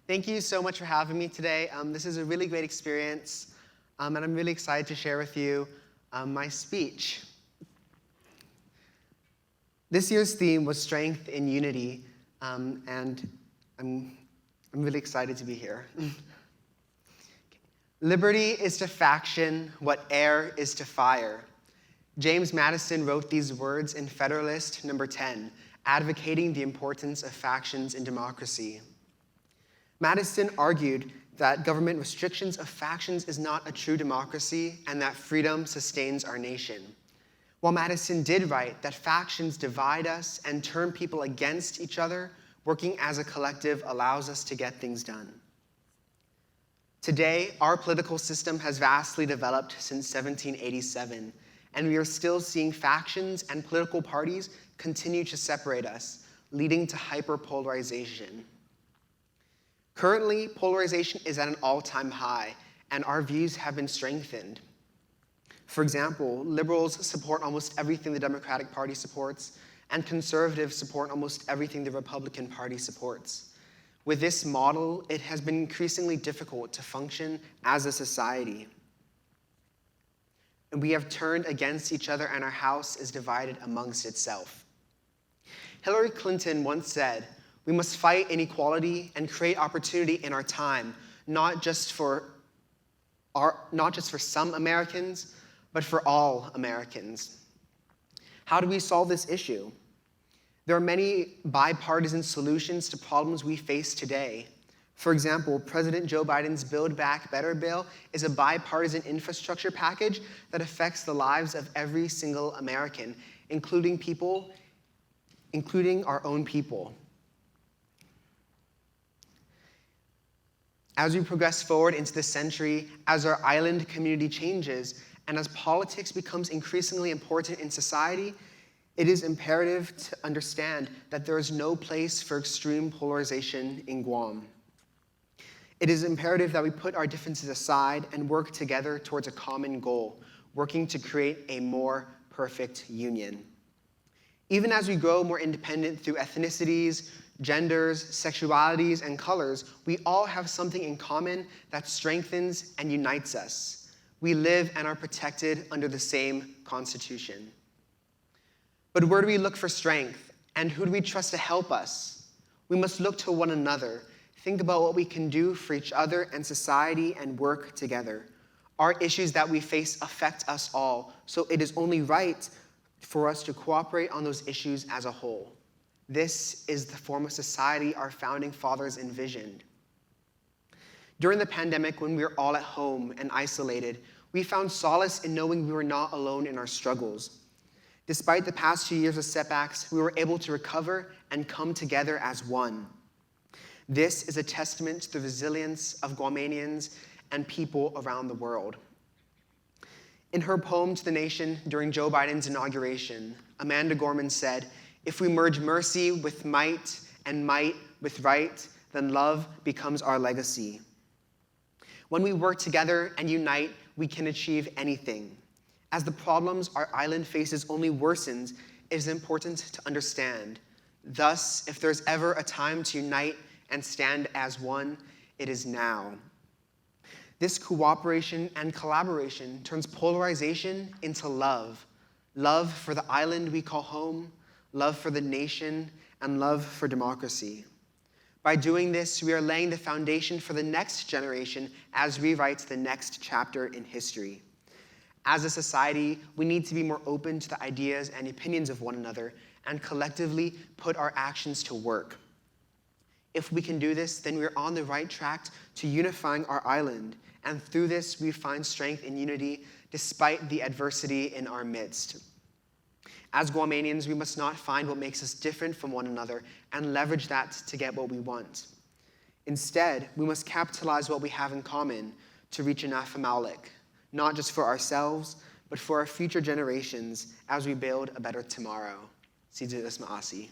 Thank you so much for having me today. This is a really great experience, and I'm really excited to share with you my speech. This year's theme was Strength in Unity, and I'm really excited to be here. Liberty is to faction what air is to fire. James Madison wrote these words in Federalist No. 10, advocating the importance of factions in democracy. Madison argued that government restrictions of factions is not a true democracy and that freedom sustains our nation. While Madison did write that factions divide us and turn people against each other, working as a collective allows us to get things done. Today, our political system has vastly developed since 1787, and we are still seeing factions and political parties continue to separate us, leading to hyper-polarization. Currently, polarization is at an all-time high, and our views have been strengthened. For example, liberals support almost everything the Democratic Party supports, and conservatives support almost everything the Republican Party supports. With this model, it has been increasingly difficult to function as a society. And we have turned against each other, and our house is divided amongst itself. Hillary Clinton once said, "We must fight inequality and create opportunity in our time, not just for some Americans, but for all Americans." How do we solve this issue? There are many bipartisan solutions to problems we face today. For example, President Joe Biden's Build Back Better bill is a bipartisan infrastructure package that affects the lives of every single American, including our own people. As we progress forward into this century, as our island community changes, and as politics becomes increasingly important in society, it is imperative to understand that there is no place for extreme polarization in Guam. It is imperative that we put our differences aside and work together towards a common goal, working to create a more perfect union. Even as we grow more independent through ethnicities, genders, sexualities, and colors, we all have something in common that strengthens and unites us. We live and are protected under the same Constitution. But where do we look for strength, and who do we trust to help us? We must look to one another, think about what we can do for each other and society, and work together. Our issues that we face affect us all, so it is only right for us to cooperate on those issues as a whole. This is the form of society our founding fathers envisioned. During the pandemic, when we were all at home and isolated, we found solace in knowing we were not alone in our struggles. Despite the past 2 years of setbacks, we were able to recover and come together as one. This is a testament to the resilience of Guamanians and people around the world. In her poem to the nation during Joe Biden's inauguration, Amanda Gorman said, "If we merge mercy with might and might with right, then love becomes our legacy." When we work together and unite, we can achieve anything. As the problems our island faces only worsens, it is important to understand. Thus, if there's ever a time to unite and stand as one, it is now. This cooperation and collaboration turns polarization into love. Love for the island we call home, love for the nation, and love for democracy. By doing this, we are laying the foundation for the next generation as we write the next chapter in history. As a society, we need to be more open to the ideas and opinions of one another and collectively put our actions to work. If we can do this, then we're on the right track to unifying our island, and through this, we find strength in unity despite the adversity in our midst. As Guamanians, we must not find what makes us different from one another and leverage that to get what we want. Instead, we must capitalize what we have in common to reach an Afamaulik, not just for ourselves, but for our future generations as we build a better tomorrow. Sidu Ismaasi.